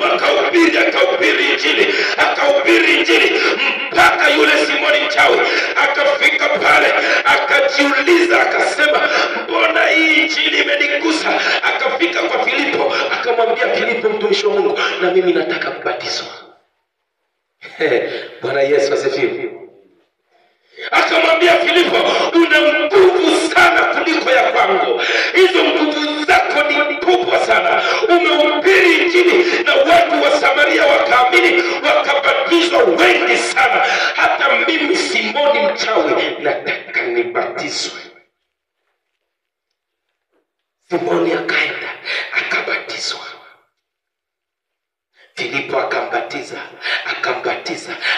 akahubiri injili, akahubiri injili mpaka yule Simoni mchawi akafika pale, akajiuliza, akasema mbona hii injili imenigusa? Akafika kwa Filipo, akamwambia Filipo, mtumishi wa Mungu, na mimi nataka kubatizwa. Bwana Yesu asifiwe. Akamwambia Filipo, una nguvu sana kuliko ya kwangu. Hizo nguvu zako ni kubwa sana. Umehubiri injili na watu wa Samaria wakaamini, wakabatizwa wengi sana. Hata mimi Simoni mchawi nataka nibatizwe. Simoni akaenda akabatizwa. Filipo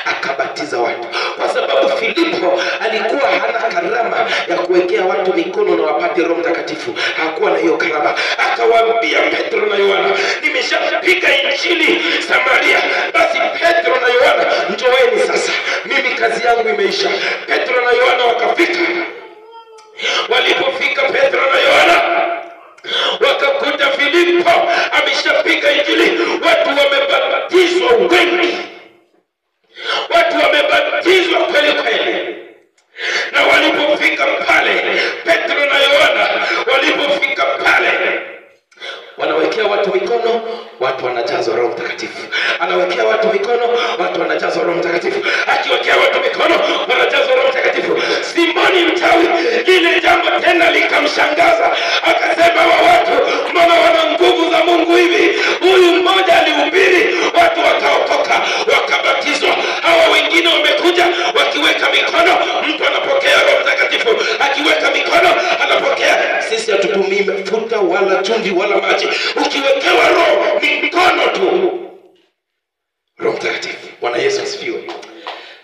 akabatiza watu, kwa sababu Filipo alikuwa hana karama ya kuwekea watu mikono na wapate Roho Mtakatifu. Hakuwa na hiyo karama. Akawaambia Petro na Yohana, nimeshapiga injili Samaria, basi Petro na Yohana njoeni sasa, mimi kazi yangu imeisha. Petro na Yohana wakafika. Walipofika Petro na Yohana wakakuta Filipo ameshapiga injili, watu wamebatizwa wengi, watu wamebatizwa kweli kweli. Na walipofika pale, Petro na Yohana walipofika pale, wanawekea watu mikono, watu wanajazwa Roho Mtakatifu. Anawekea watu mikono, watu wanajazwa Roho Mtakatifu. Akiwekea watu mikono, wanajazwa Roho Mtakatifu. Simoni mchawi, ile jambo tena likamshangaza. Akasema, wa watu mbona wana nguvu za Mungu hivi? Huyu mmoja alihubiri, watu wakaokoka, wakabatizwa. Hawa wengine wamekuja wakiweka mikono, mtu anapokea Roho Mtakatifu. Akiweka mikono anapokea. Sisi hatutumii mafuta wala chumvi wala maji. Ukiwekewa Roho mikono tu, Roho Mtakatifu. Bwana Yesu asifiwe.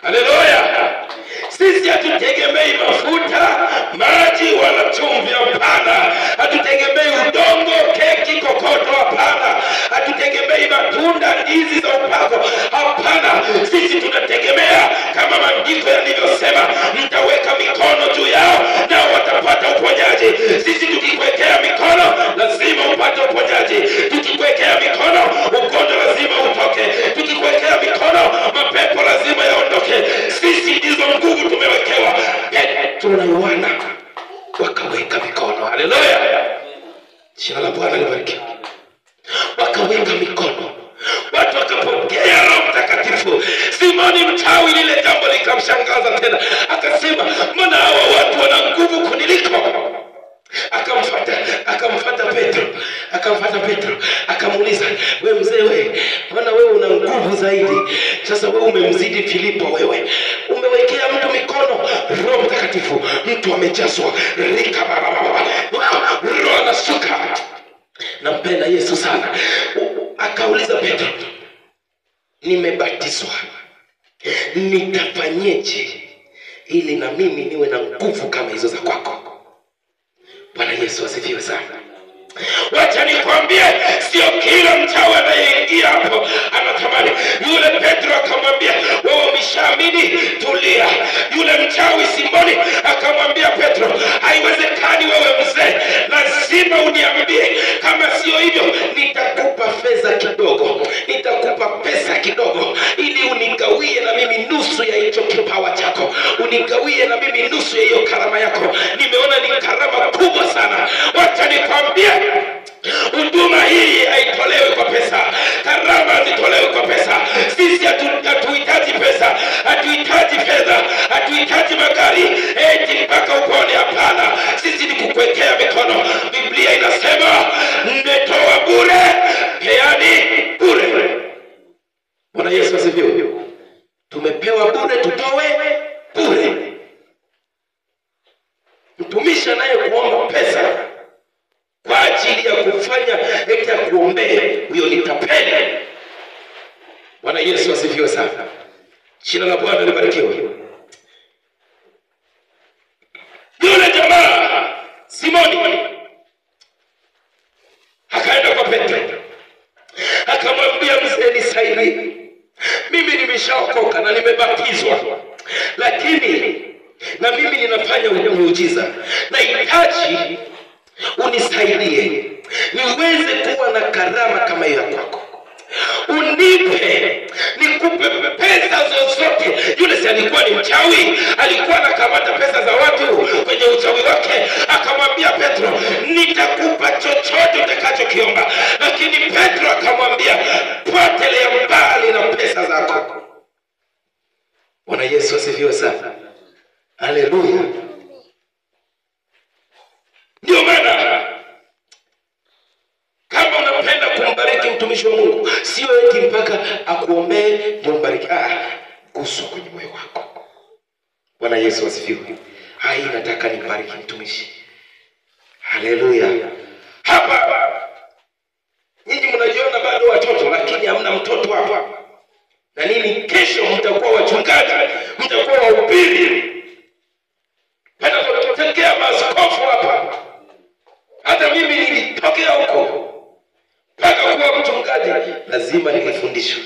Haleluya. Sisi hatutegemei mafuta, maji wala chumvi, hapana. Hatutegemei udongo, keki, kokoto, hapana. Hatutegemei matunda, ndizi za upako, hapana. Sisi tunategemea kama maandiko yalivyosema, mtaweka mikono juu yao nao watapata uponyaji. Sisi tukikwekea mikono lazima upate uponyaji. Tukikwekea mikono ugonjwa lazima utoke. Tukikwekea mikono mapepo lazima yaondoke. Sisi ndizo nguvu tumewekewa. Petro na Yohana wakaweka mikono. Haleluya. Jina la Bwana libarikiwe. Wakaweka mikono, watu wakapokea Roho Mtakatifu. Simoni mchawi, lile jambo likamshangaza tena. Akasema, mbona hawa watu wana nguvu kuniliko? Akamfuata Petro, akamuuliza, wewe mzee, wewe mbona wewe una nguvu zaidi? Sasa wewe umemzidi Filipo, wewe umewekea mtu mikono, Roho Mtakatifu, mtu amejazwa rika baba, Roho anashuka. Nampenda Yesu sana. Akauliza Petro, nimebatizwa, nitafanyeje ili na mimi niwe na nguvu kama hizo za kwako? Bwana Yesu asifiwe sana. Wacha nikwambie, sio kila mchawi anayeingia hapo anatamani. Yule Petro akamwambia, wewe umeshaamini, tulia. Yule mchawi Simoni akamwambia Petro, haiwezekani wewe mzee, lazima uniambie. Kama sio hivyo, nitakupa fedha kidogo, nitakupa pesa kidogo, ili unigawie na mimi nusu ya hicho kipawa chako, unigawie na mimi nusu ya hiyo karama yako. Nimeona ni karama kubwa sana. Wacha nikwambie, huduma hii haitolewi kwa pesa, karama hazitolewi kwa pesa. Sisi hatuhitaji pesa, hatuhitaji fedha, hatuhitaji magari eti mpaka upone, hapana. Sisi ni kukwekea mikono. Biblia inasema, mmetoa bure, peani bure. Bwana Yesu asifiwe. Tumepewa bure, tutoe bure. Mtumishi anayekuomba pesa kwa ajili ya kufanya eti ya kuombea, huyo ni tapeli. Bwana Yesu asifiwe sana. Jina la Bwana libarikiwe. Yule jamaa Simoni akaenda kwa Petro, akamwambia, mzee, nisaidie. Mimi nimeshaokoka na nimebatizwa, lakini na mimi ninafanya muujiza. Nahitaji unisaidie niweze kuwa na karama kama hiyo kwako. nipe nikupe pesa zozote. Yule si alikuwa ni mchawi, alikuwa anakamata pesa za watu kwenye uchawi wake. Akamwambia Petro, nitakupa chochote utakachokiomba. Lakini Petro akamwambia, potelea mbali na pesa zako. Bwana Yesu asifiwe sana. Haleluya. Ndio maana kama unapenda kumbariki mtumishi wa Mungu, sio eti mpaka akuombee ndio mbariki. Gusu kwenye moyo wako. Bwana Yesu asifiwe. Nataka nimbariki mtumishi. Haleluya. Hapa nyinyi mnajiona bado watoto, lakini hamna mtoto hapa. Na nini, kesho mtakuwa wachungaji, mtakuwa wahubiri. Panapotokea maaskofu hapa. Hata mimi nilitokea huko. Mpaka kuwa mchungaji lazima nilifundishwe.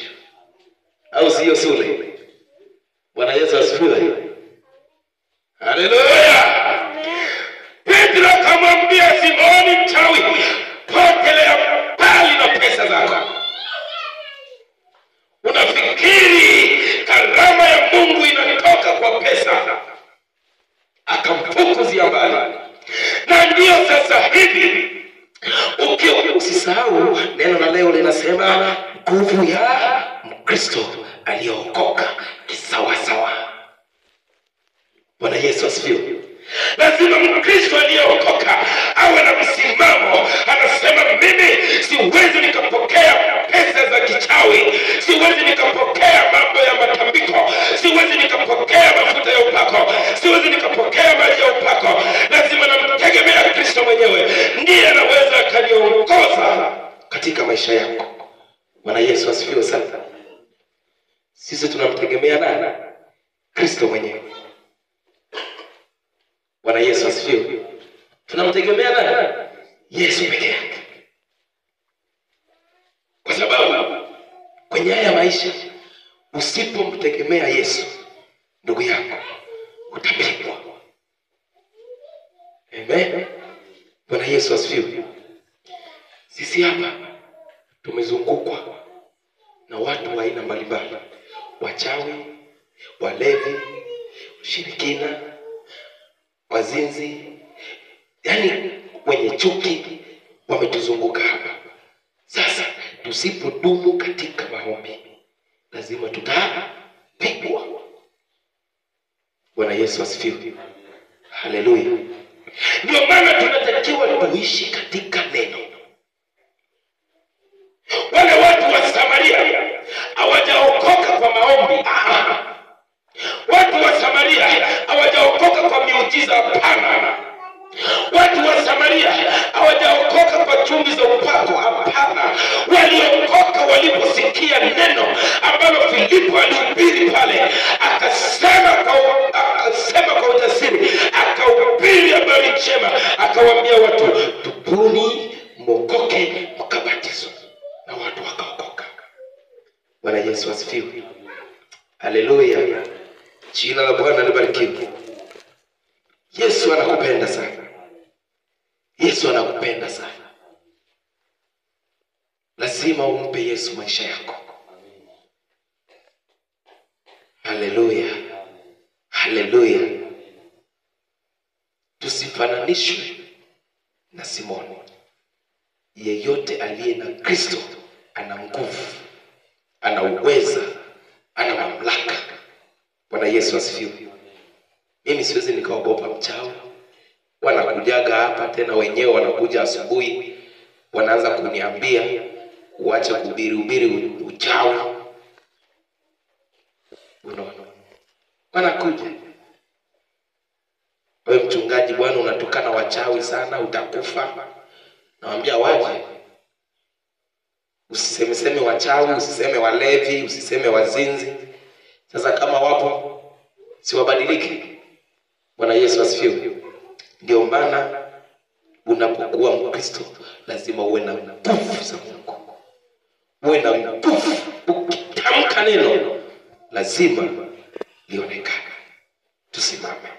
Au sio shule? Bwana Yesu asifiwe. Haleluya. Petro akamwambia Simoni mchawi, potelea mbali na pesa zako. Unafikiri karama ya Mungu inatoka kwa pesa? Akamfukuzia mbali. Na ndio sasa hivi usisahau neno la leo linasema nguvu ya Mkristo aliyeokoka kisawa sawa. Bwana Yesu asifiwe. Lazima Mkristo aliyeokoka awe na msimamo. Anasema mimi siwezi nikapokea pesa za kichawi, siwezi nikapokea mambo ya matambiko, siwezi nikapokea mafuta ya upako, siwezi nikapokea maji ya upako. Lazima namtegemea Kristo mwenyewe, ndiye anaweza akaniongoza katika maisha yako. Bwana Yesu asifiwe sana. Sisi tunamtegemea nani? Kristo mwenyewe. Bwana Yesu asifiwe. Tunamtegemea nani? Yesu pekee yake. Kwa sababu kwenye haya maisha usipomtegemea Yesu, ndugu yako, utapigwa. Amen. Bwana Yesu asifiwe. Sisi hapa tumezungukwa na watu wa aina mbalimbali. Wachawi, walevi, ushirikina, wazinzi, yani wenye chuki wametuzunguka hapa. Sasa tusipodumu katika maombi, lazima tutapigwa. Bwana Yesu asifiwe. Haleluya. Ndio maana tunatakiwa tuishi katika neno. Wale watu wa Samaria hawajaokoka kwa maombi. Watu wa Samaria hawajaokoka kwa miujiza, hapana. Watu wa Samaria hawajaokoka kwa chumvi za upako, hapana. Waliokoka waliposikia neno ambalo Filipo alihubiri pale. Akasema kwa ujasiri, akahubiri habari njema, akawaambia watu, tubuni, mwokoke, mkabatizwe. Na watu wakaokoka. Bwana Yesu asifiwe. Haleluya. Jina la Bwana libarikiwe. Yesu anakupenda sana. Yesu anakupenda sana. Lazima umpe Yesu maisha yako. Haleluya. Haleluya. Tusifananishwe na Simoni. Yeyote aliye na Kristo ana nguvu, ana uweza, ana mamlaka. Bwana Yesu asifiwe. Mimi siwezi nikaogopa mchawi. Wanakujaga hapa tena wenyewe, wanakuja asubuhi, wanaanza kuniambia uache kuhubiri uchawi. Unaona? Wanakuja, wewe mchungaji bwana unatukana wachawi sana, utakufa. Nawaambia waje. Usisemeseme wachawi, usiseme walevi, usiseme wazinzi. Sasa kama wapo, si wabadilike. Bwana Yesu asifiwe. Ndio maana unapokuwa Mkristo lazima uwe na nguvu za Mungu. Uwe na nguvu. Ukitamka neno lazima lionekane. Tusimame.